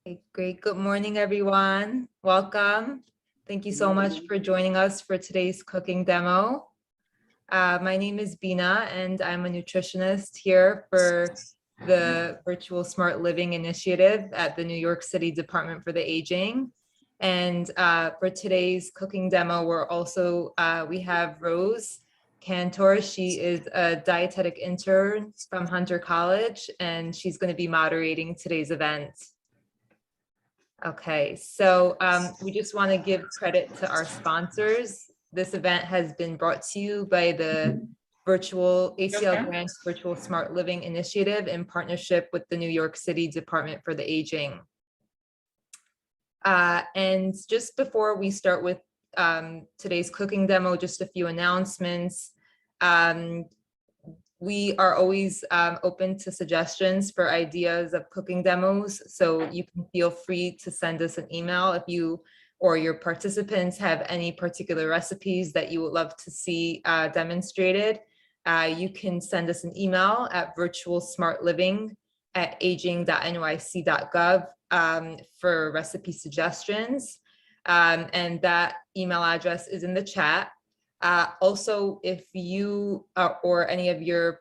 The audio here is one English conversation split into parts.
Okay, great. Good morning, everyone. Welcome. Thank you so much for joining us for today's cooking demo. My name is Bina, and I'm a nutritionist here for the Virtual Smart Living Initiative at the New York City Department for the Aging. And for today's cooking demo, we have Rose Cantor. She is a dietetic intern from Hunter College, and she's going to be moderating today's event. Okay, so we just want to give credit to our sponsors. This event has been brought to you by the ACL Grants Virtual Smart Living Initiative in partnership with the New York City Department for the Aging. And just before we start with today's cooking demo, just a few announcements. We are always open to suggestions for ideas of cooking demos, so you can feel free to send us an email if you or your participants have any particular recipes that you would love to see demonstrated. You can send us an email at virtualsmartliving@aging.nyc.gov for recipe suggestions, and that email address is in the chat. Also, if you or any of your,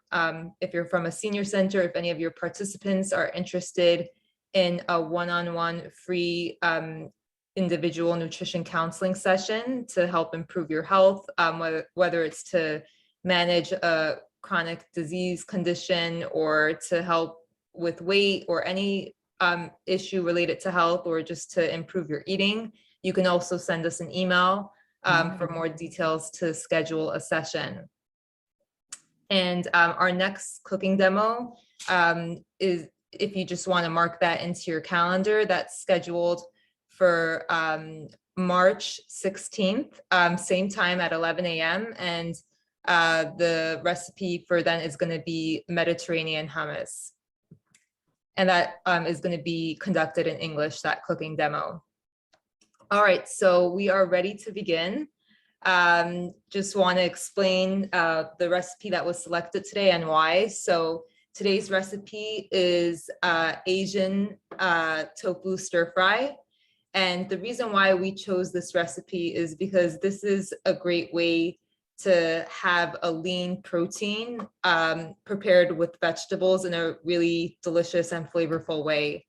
if you're from a senior center, if any of your participants are interested in a one-on-one free individual nutrition counseling session to help improve your health, whether it's to manage a chronic disease condition or to help with weight or any issue related to health or just to improve your eating, you can also send us an email for more details to schedule a session. And our next cooking demo is, if you just want to mark that into your calendar, that's scheduled for March 16th, same time at 11 a.m. And the recipe for then is going to be Mediterranean hummus. And that is going to be conducted in English, that cooking demo. All right, so we are ready to begin. Just want to explain the recipe that was selected today and why. So today's recipe is Asian tofu stir fry. And the reason why we chose this recipe is because this is a great way to have a lean protein prepared with vegetables in a really delicious and flavorful way.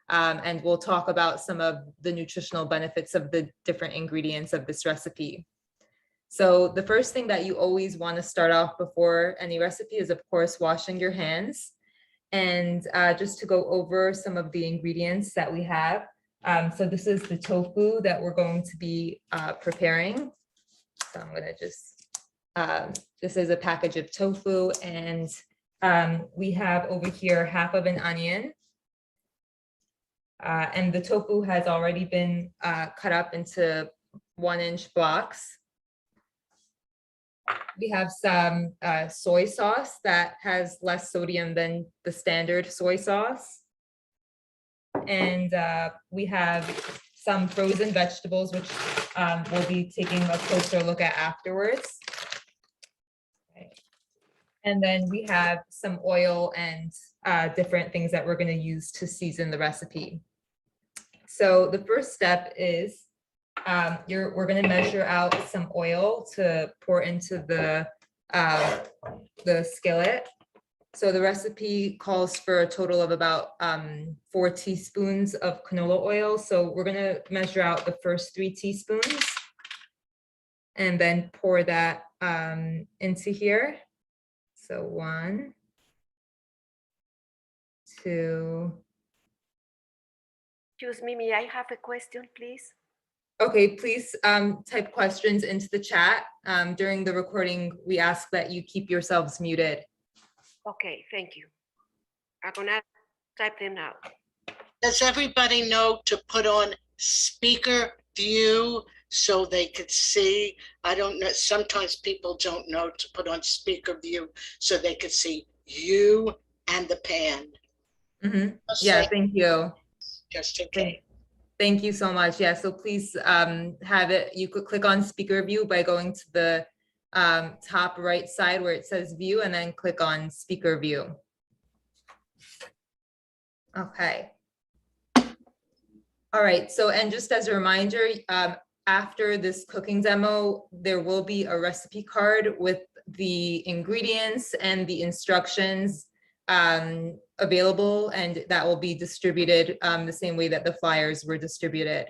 And we'll talk about some of the nutritional benefits of the different ingredients of this recipe. So the first thing that you always want to start off before any recipe is, of course, washing your hands. And just to go over some of the ingredients that we have. So this is the tofu that we're going to be preparing. So I'm going to just, this is a package of tofu, and we have over here half of an onion. And the tofu has already been cut up into 1-inch blocks. We have some soy sauce that has less sodium than the standard soy sauce. And we have some frozen vegetables, which we'll be taking a closer look at afterwards. Okay. And then we have some oil and different things that we're going to use to season the recipe. So the first step is we're going to measure out some oil to pour into the skillet. So the recipe calls for a total of about 4 teaspoons of canola oil. So we're going to measure out the first 3 teaspoons and then pour that into here. So 1, 2. Excuse me, may I have a question, please? Okay, please type questions into the chat. During the recording, we ask that you keep yourselves muted. Okay, thank you. I'm gonna type them out. Does everybody know to put on speaker view so they could see? I don't know, sometimes people don't know to put on speaker view so they could see you and the pan. Mm-hmm. Yeah, thank you. Just in case. Thank you so much. Yeah, so please have it. You could click on speaker view by going to the top right side where it says view, and then click on speaker view. Okay. All right, so and just as a reminder, after this cooking demo, there will be a recipe card with the ingredients and the instructions available, and that will be distributed the same way that the flyers were distributed.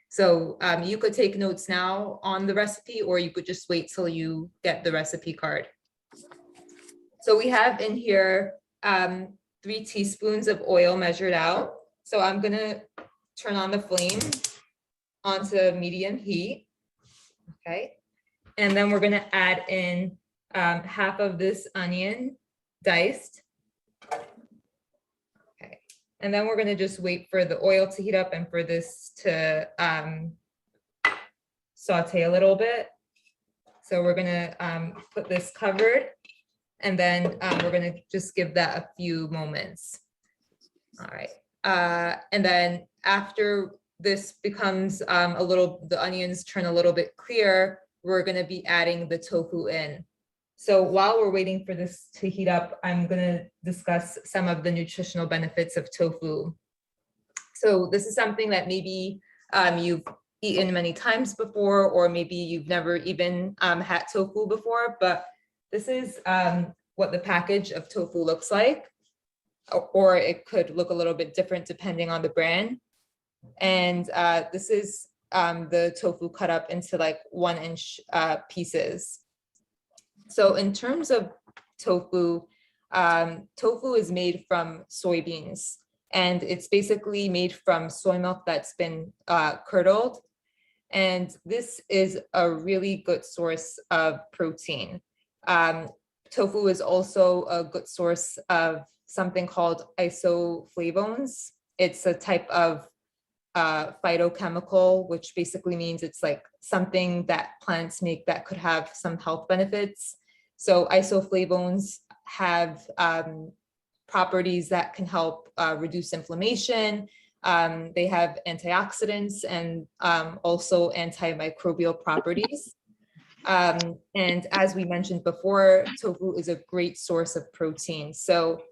So you could take notes now on the recipe, or you could just wait till you get the recipe card. So we have in here 3 teaspoons of oil measured out. So I'm gonna turn on the flame onto medium heat, okay? And then we're gonna add in half of this onion diced. Okay, and then we're gonna just wait for the oil to heat up and for this to saute a little bit. So we're gonna put this covered, and then we're gonna just give that a few moments. All right, and then after this becomes the onions turn a little bit clear, we're gonna be adding the tofu in. So while we're waiting for this to heat up, I'm gonna discuss some of the nutritional benefits of tofu. So this is something that maybe you've eaten many times before, or maybe you've never even had tofu before, but this is what the package of tofu looks like, or it could look a little bit different depending on the brand. And this is the tofu cut up into like 1-inch pieces. So in terms of tofu, tofu is made from soybeans, and it's basically made from soy milk that's been curdled. And this is a really good source of protein. Tofu is also a good source of something called isoflavones. It's a type of phytochemical, which basically means it's like something that plants make that could have some health benefits. So isoflavones have properties that can help reduce inflammation. They have antioxidants and also antimicrobial properties. And as we mentioned before, tofu is a great source of protein. So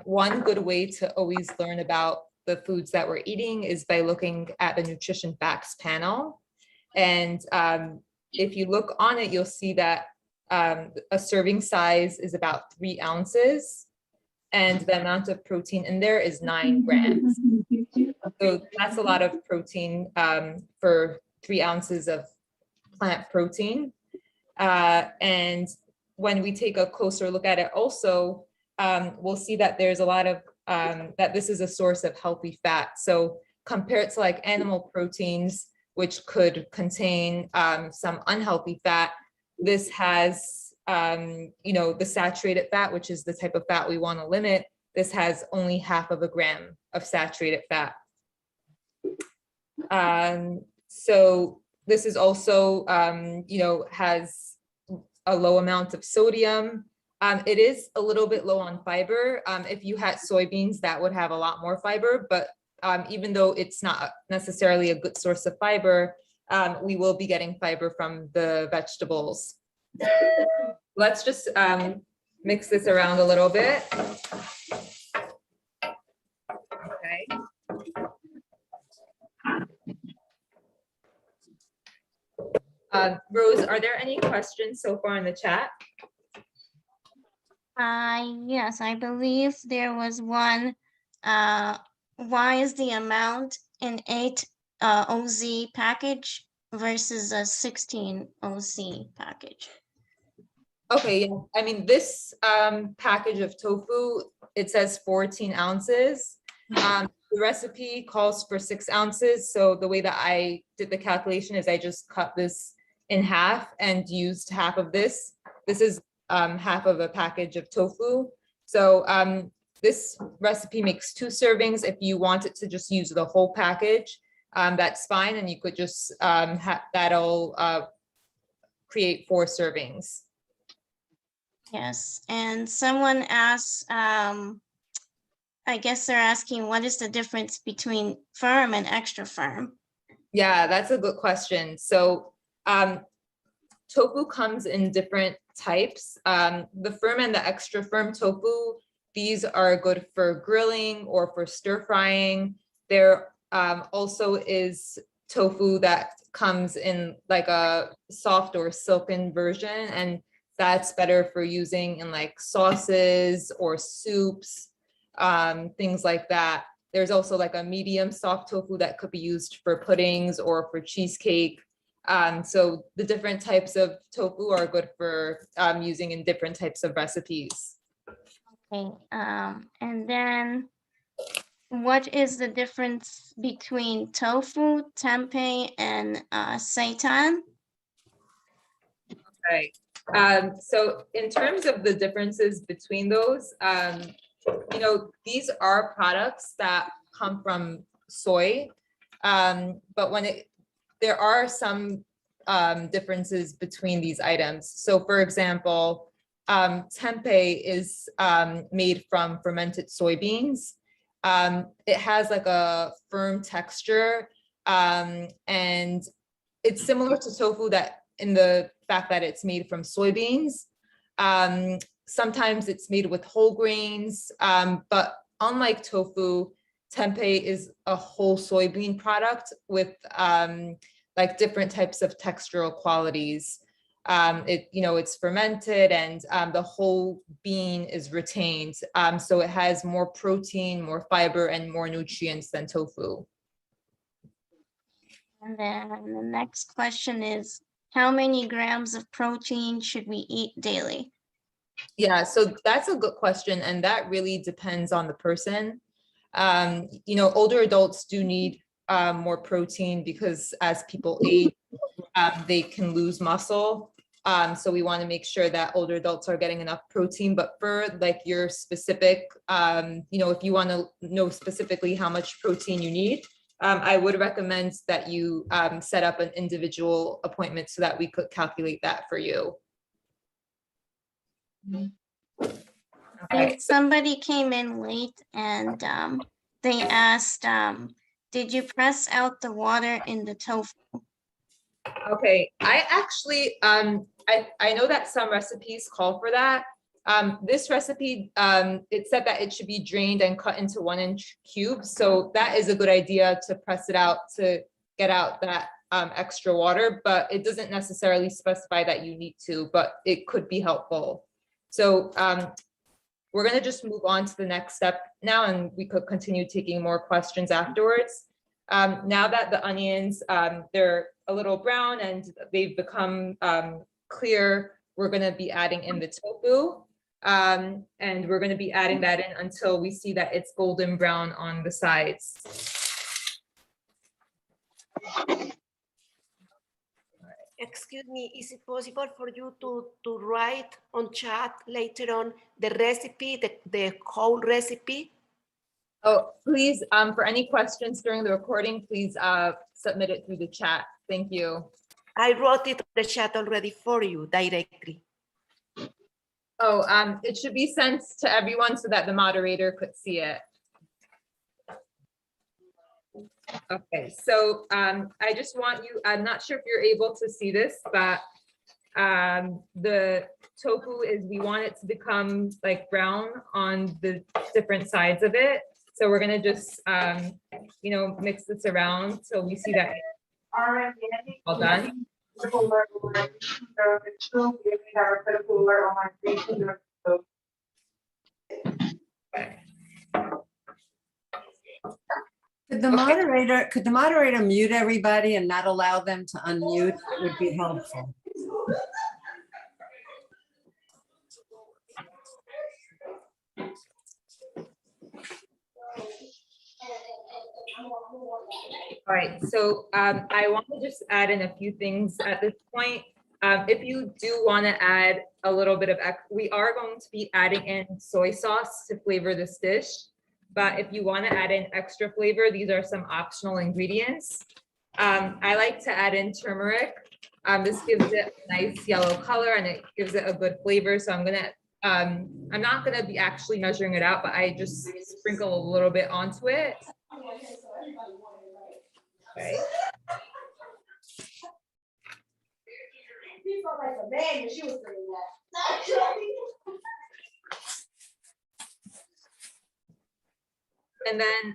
one good way to always learn about the foods that we're eating is by looking at the nutrition facts panel. And if you look on it, you'll see that a serving size is about 3 ounces, and the amount of protein in there is 9 grams. So that's a lot of protein for 3 ounces of plant protein. And when we take a closer look at it also, we'll see that there's a lot of that this is a source of healthy fat. So compared to like animal proteins, which could contain some unhealthy fat, this has, the saturated fat, which is the type of fat we want to limit. This has only 0.5 gram of saturated fat. So this is also, has a low amount of sodium. It is a little bit low on fiber. If you had soybeans, that would have a lot more fiber, but even though it's not necessarily a good source of fiber, we will be getting fiber from the vegetables. Let's just mix this around a little bit. Okay. Rose, are there any questions so far in the chat? Yes, I believe there was one. Why is the amount in 8 OZ package versus a 16 OZ package? Okay, yeah. I mean, this package of tofu, it says 14 ounces. The recipe calls for 6 ounces. So the way that I did the calculation is I just cut this in half and used half of this. This is half of a package of tofu. So this recipe makes 2 servings. If you wanted to just use the whole package, that's fine. And you could just that'll create 4 servings. Yes, and someone asks, I guess they're asking, what is the difference between firm and extra firm? Yeah, that's a good question. So tofu comes in different types. The firm and the extra firm tofu, these are good for grilling or for stir frying. They're also is tofu that comes in like a soft or silken version, and that's better for using in like sauces or soups, things like that. There's also like a medium soft tofu that could be used for puddings or for cheesecake. So the different types of tofu are good for using in different types of recipes. Okay, and then what is the difference between tofu, tempeh, and seitan? Right. So in terms of the differences between those, these are products that come from soy. But there are some differences between these items. So for example, tempeh is made from fermented soybeans. It has like a firm texture, and it's similar to tofu that in the fact that it's made from soybeans. Sometimes it's made with whole grains, but unlike tofu, tempeh is a whole soybean product with like different types of textural qualities. It's fermented, and the whole bean is retained. So it has more protein, more fiber, and more nutrients than tofu. And then the next question is, how many grams of protein should we eat daily? Yeah, so that's a good question, and that really depends on the person. Older adults do need more protein because as people age, they can lose muscle. So we want to make sure that older adults are getting enough protein. But for like your specific, if you want to know specifically how much protein you need, I would recommend that you set up an individual appointment so that we could calculate that for you. Okay. And somebody came in late and they asked, did you press out the water in the tofu? Okay, I actually, I know that some recipes call for that. This recipe, it said that it should be drained and cut into 1-inch cubes. So that is a good idea to press it out to get out that extra water, but it doesn't necessarily specify that you need to, but it could be helpful. So we're gonna just move on to the next step now, and we could continue taking more questions afterwards. Now that the onions, they're a little brown and they've become clear, we're gonna be adding in the tofu. And we're gonna be adding that in until we see that it's golden brown on the sides. Excuse me, is it possible for you to write on chat later on the recipe, the whole recipe? Oh, please, for any questions during the recording, please submit it through the chat. Thank you. I wrote it on the chat already for you directly. Oh, it should be sent to everyone so that the moderator could see it. Okay, so I just want you, I'm not sure if you're able to see this, but the tofu we want it to become like brown on the different sides of it. So we're gonna just, mix this around till we see that all done. Okay. Could the moderator mute everybody and not allow them to unmute? It would be helpful. All right, so I want to just add in a few things at this point. If you do want to add a little bit of, we are going to be adding in soy sauce to flavor this dish. But if you want to add in extra flavor, these are some optional ingredients. I like to add in turmeric. This gives it a nice yellow color and it gives it a good flavor. So I'm not gonna be actually measuring it out, but I just sprinkle a little bit onto it. Okay. And then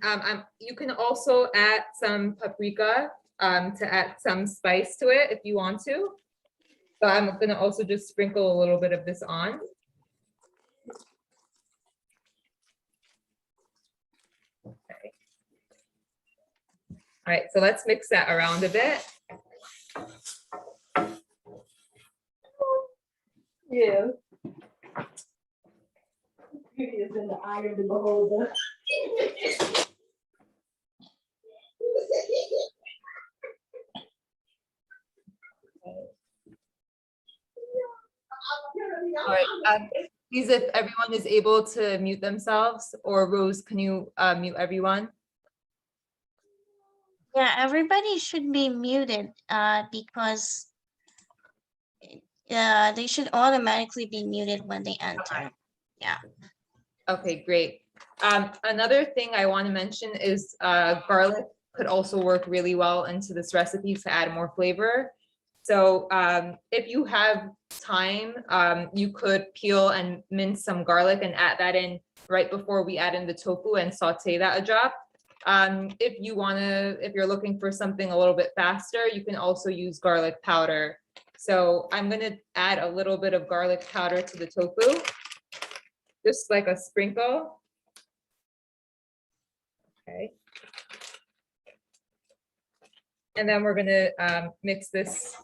you can also add some paprika to add some spice to it if you want to. So I'm gonna also just sprinkle a little bit of this on. Okay. All right, so let's mix that around a bit. Yeah. Beauty is in the eye of the beholder. All right, please, if everyone is able to mute themselves, or Rose, can you mute everyone? Yeah, everybody should be muted because they should automatically be muted when they enter. Okay, great. Another thing I want to mention is garlic could also work really well into this recipe to add more flavor. So if you have time, you could peel and mince some garlic and add that in right before we add in the tofu and saute that a drop. If you're looking for something a little bit faster, you can also use garlic powder. So I'm gonna add a little bit of garlic powder to the tofu, just like a sprinkle. Okay. And then we're gonna mix this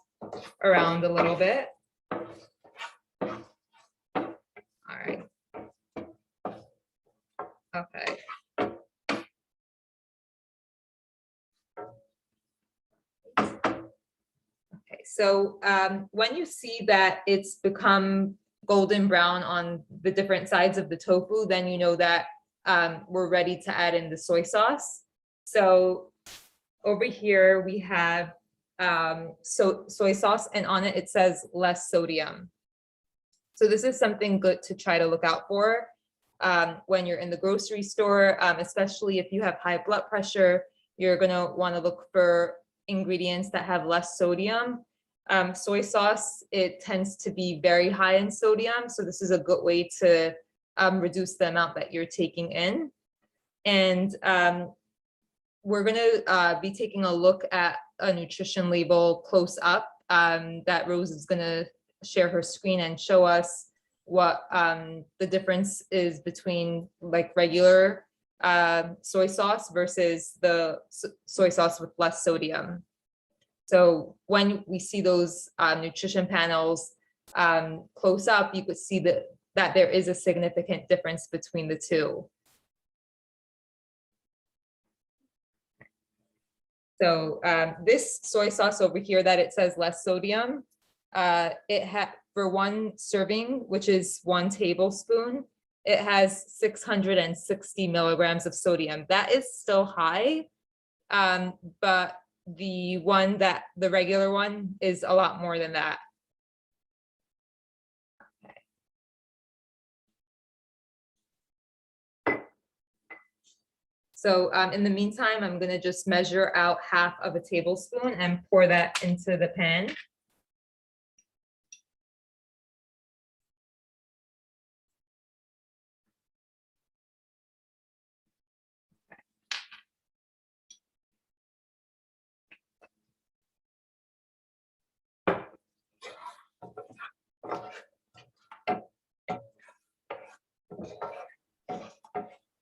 around a little bit. All right. Okay. Okay, so when you see that it's become golden brown on the different sides of the tofu, then you know that we're ready to add in the soy sauce. So over here we have soy sauce, and on it says less sodium. So this is something good to try to look out for when you're in the grocery store, especially if you have high blood pressure. You're gonna want to look for ingredients that have less sodium. Soy sauce, it tends to be very high in sodium, so this is a good way to reduce the amount that you're taking in. And we're gonna be taking a look at a nutrition label close up that Rose is gonna share her screen and show us what the difference is between like regular soy sauce versus the soy sauce with less sodium. So when we see those nutrition panels close up, you could see that there is a significant difference between the two. So this soy sauce over here that it says less sodium, it had for one serving, which is 1 tablespoon, it has 660 milligrams of sodium. That is still high, but the regular one is a lot more than that. Okay. So in the meantime, I'm gonna just measure out 1/2 tablespoon and pour that into the pan.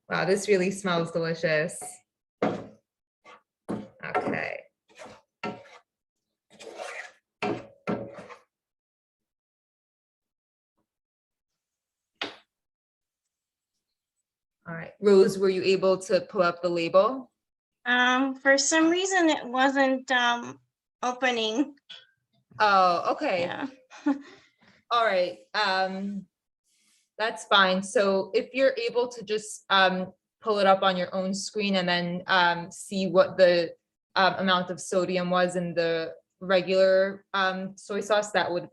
Wow, this really smells delicious. Okay. All right, Rose, were you able to pull up the label? For some reason it wasn't opening. Oh, okay. Yeah. All right. That's fine. So if you're able to just pull it up on your own screen and then see what the amount of sodium was in the regular soy sauce, that would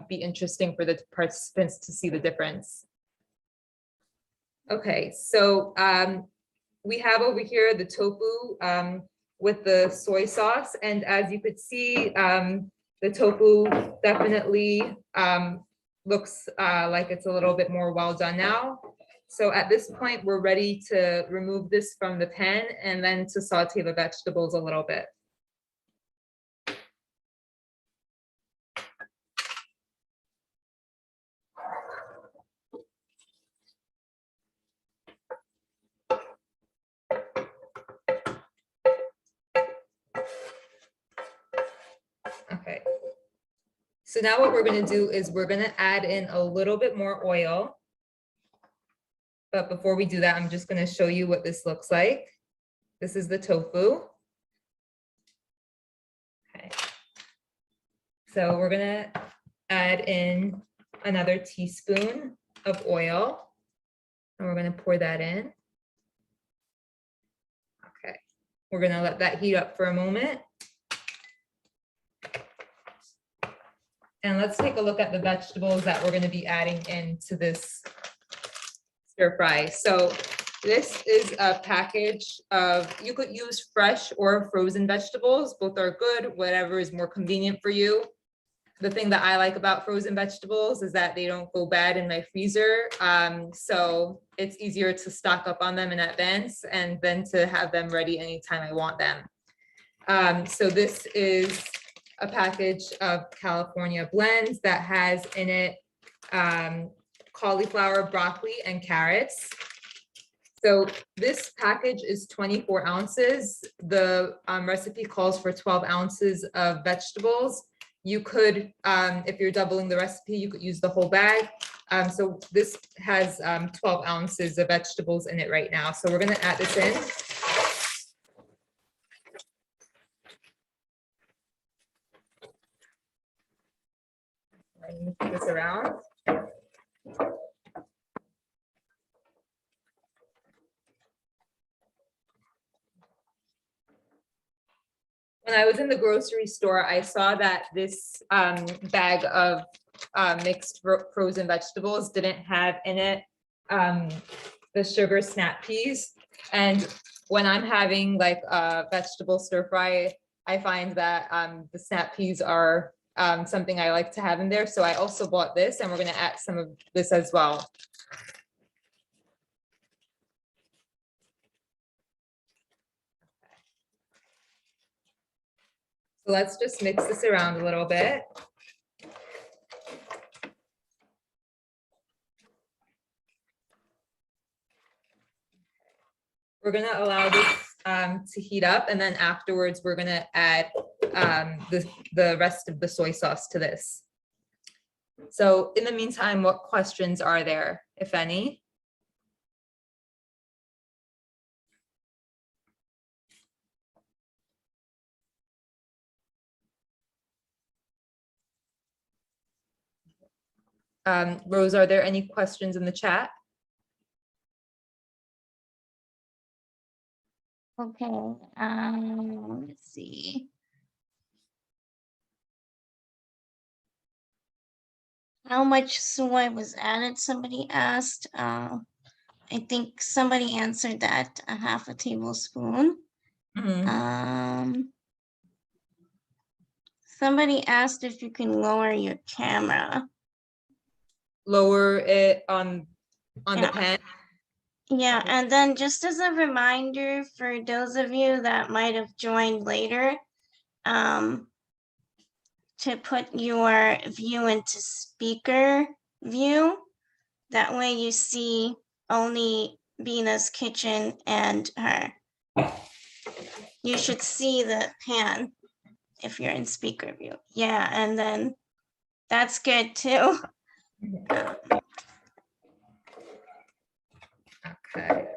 be interesting for the participants to see the difference. Okay, so we have over here the tofu with the soy sauce, and as you could see, the tofu definitely looks like it's a little bit more well done now. So at this point, we're ready to remove this from the pan and then to saute the vegetables a little bit. Okay. So now what we're going to do is we're going to add in a little bit more oil. But before we do that, I'm just going to show you what this looks like. This is the tofu. Okay. So we're going to add in another teaspoon of oil. And we're going to pour that in. Okay. We're going to let that heat up for a moment. And let's take a look at the vegetables that we're going to be adding into this stir fry. So this is a package of, you could use fresh or frozen vegetables. Both are good, whatever is more convenient for you. The thing that I like about frozen vegetables is that they don't go bad in my freezer. So it's easier to stock up on them in advance and then to have them ready anytime I want them. So this is a package of California blends that has in it cauliflower, broccoli, and carrots. So this package is 24 ounces. The recipe calls for 12 ounces of vegetables. You could, if you're doubling the recipe, you could use the whole bag. So this has 12 ounces of vegetables in it right now. So we're gonna add this in. Mix this around. When I was in the grocery store, I saw that this bag of mixed frozen vegetables didn't have in it the sugar snap peas. And when I'm having like a vegetable stir fry, I find that the snap peas are something I like to have in there. So I also bought this, and we're going to add some of this as well. So let's just mix this around a little bit. We're going to allow this to heat up, and then afterwards we're going to add the rest of the soy sauce to this. So in the meantime, what questions are there, if any? Rose, are there any questions in the chat? Okay, let's see. How much soy was added? Somebody asked. I think somebody answered that, a half a tablespoon. Mhm. Somebody asked if you can lower your camera. Lower it on Yeah. the pan. Yeah, and then just as a reminder for those of you that might have joined later, to put your view into speaker view. That way you see only Bina's kitchen and her. You should see the pan if you're in speaker view. Yeah, and then that's good too. Okay.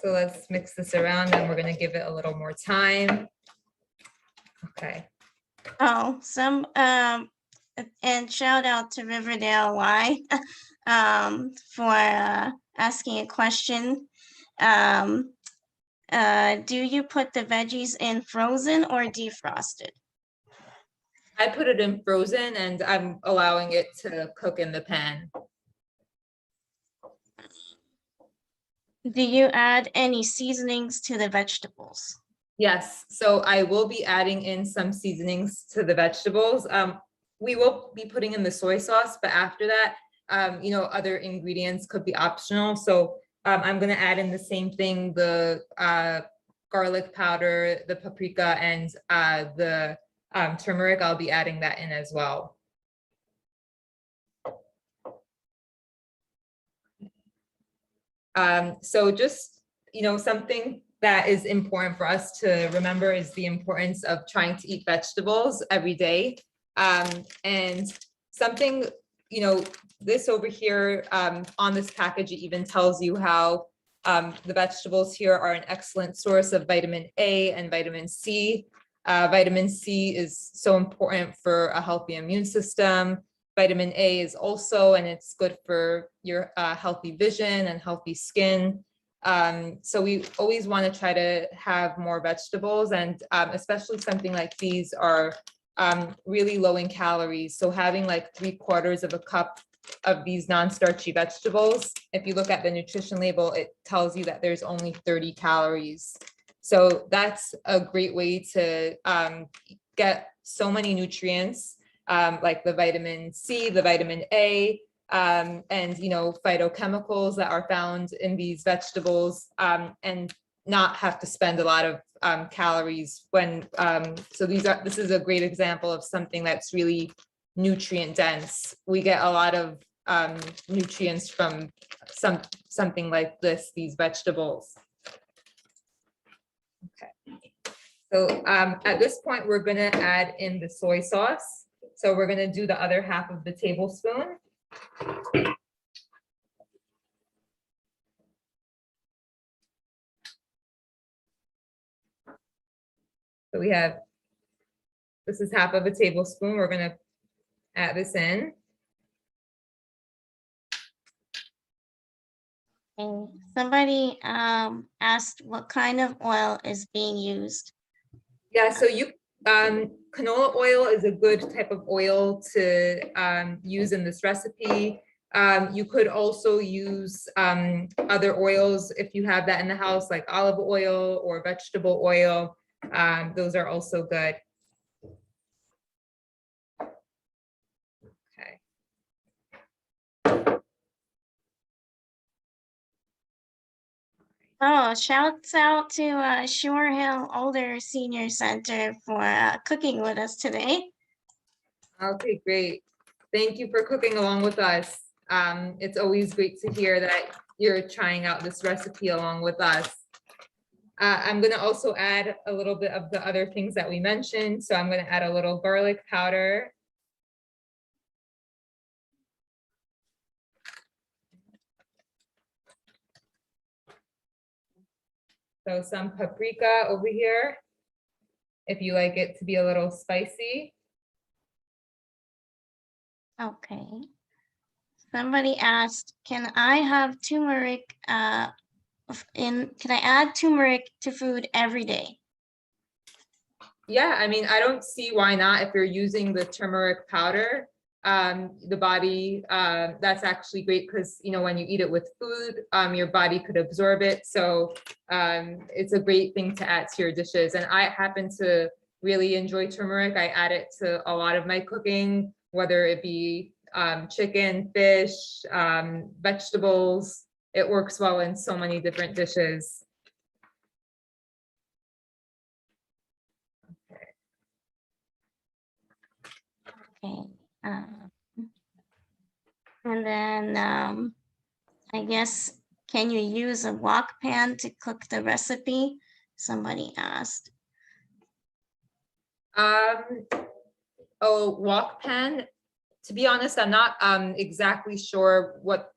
So let's mix this around, and we're going to give it a little more time. Okay. Oh, and shout out to Riverdale Y for asking a question. Do you put the veggies in frozen or defrosted? I put it in frozen, and I'm allowing it to cook in the pan. Do you add any seasonings to the vegetables? Yes, so I will be adding in some seasonings to the vegetables. We will be putting in the soy sauce, but after that, you know, other ingredients could be optional. So I'm gonna add in the same thing, the garlic powder, the paprika, and the turmeric. I'll be adding that in as well. So just, you know, something that is important for us to remember is the importance of trying to eat vegetables every day. And something, you know, this over here on this package, it even tells you how the vegetables here are an excellent source of vitamin A and vitamin C. Vitamin C is so important for a healthy immune system. Vitamin A is also, and it's good for your healthy vision and healthy skin. So we always want to try to have more vegetables, and especially something like these are really low in calories. So having like 3/4 of a cup of these non-starchy vegetables, if you look at the nutrition label, it tells you that there's only 30 calories. So that's a great way to get so many nutrients, like the vitamin C, the vitamin A, and, you know, phytochemicals that are found in these vegetables, and not have to spend a lot of calories when, so this is a great example of something that's really nutrient dense. We get a lot of nutrients from something like this, these vegetables. Okay. So at this point, we're gonna add in the soy sauce. So we're gonna do the other half of the tablespoon. So we have, this is half of a tablespoon. We're gonna add this in. Okay. Somebody asked what kind of oil is being used. Yeah, so you, canola oil is a good type of oil to use in this recipe. You could also use other oils if you have that in the house, like olive oil or vegetable oil. Those are also good. Okay. Oh, shouts out to Shore Hill Older Senior Center for cooking with us today. Okay, great. Thank you for cooking along with us. It's always great to hear that you're trying out this recipe along with us. I'm gonna also add a little bit of the other things that we mentioned. So I'm gonna add a little garlic powder. So some paprika over here, if you like it to be a little spicy. Okay. Somebody asked, can I have turmeric can I add turmeric to food every day? Yeah, I mean, I don't see why not if you're using the turmeric powder. The body, that's actually great because, you know, when you eat it with food, your body could absorb it. So it's a great thing to add to your dishes. And I happen to really enjoy turmeric. I add it to a lot of my cooking, whether it be chicken, fish, vegetables. It works well in so many different dishes. Okay. And then I guess, can you use a wok pan to cook the recipe? Somebody asked. Oh, wok pan. To be honest, I'm not exactly sure what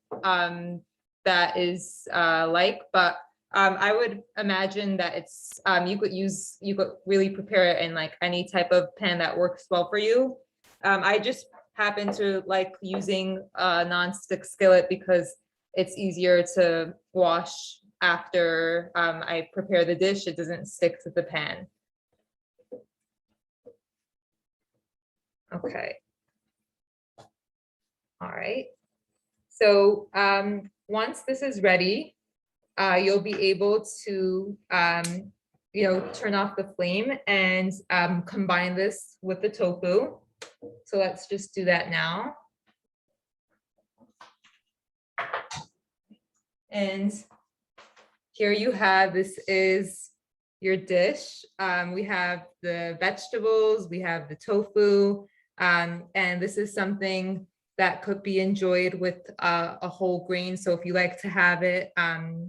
that is like, but I would imagine that it's you could really prepare it in like any type of pan that works well for you. I just happen to like using a non-stick skillet because it's easier to wash after I prepare the dish. It doesn't stick to the pan. Okay. All right. So once this is ready, you'll be able to, you know, turn off the flame and combine this with the tofu. So let's just do that now. And here you have, this is your dish. We have the vegetables, we have the tofu, and this is something that could be enjoyed with a whole grain. So if you like to have it,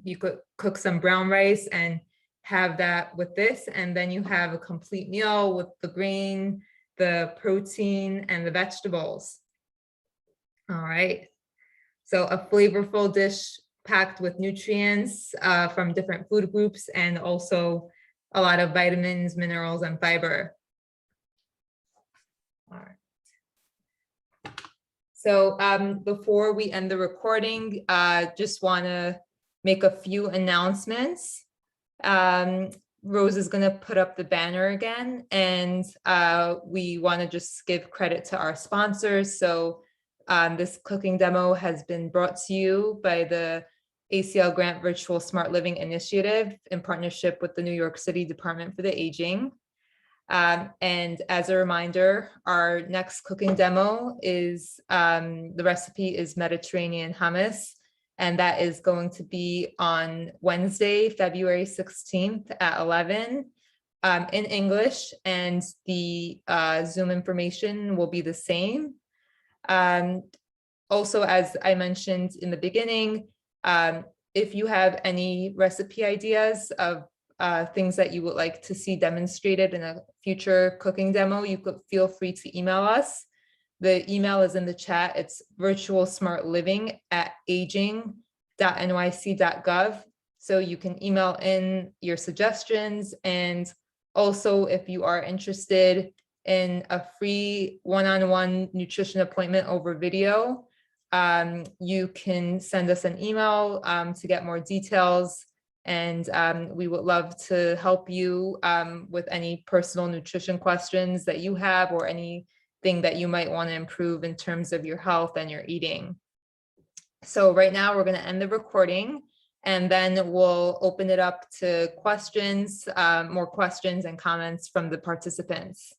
you could cook some brown rice and have that with this, and then you have a complete meal with the grain, the protein, and the vegetables. All right, so a flavorful dish packed with nutrients from different food groups, and also a lot of vitamins, minerals, and fiber. All right. So before we end the recording, just want to make a few announcements. Rose is going to put up the banner again, and we want to just give credit to our sponsors. So this cooking demo has been brought to you by the ACL Grant Virtual Smart Living Initiative in partnership with the New York City Department for the Aging. And as a reminder, our next cooking demo is, the recipe is Mediterranean hummus, and that is going to be on Wednesday, February 16th at 11 in English, and the Zoom information will be the same. Also, as I mentioned in the beginning, if you have any recipe ideas of things that you would like to see demonstrated in a future cooking demo, you could feel free to email us. The email is in the chat. It's virtualsmartliving@aging.nyc.gov. So you can email in your suggestions. And also, if you are interested in a free one-on-one nutrition appointment over video, you can send us an email to get more details. And we would love to help you with any personal nutrition questions that you have, or anything that you might want to improve in terms of your health and your eating. So right now we're going to end the recording, and then we'll open it up to questions, more questions and comments from the participants.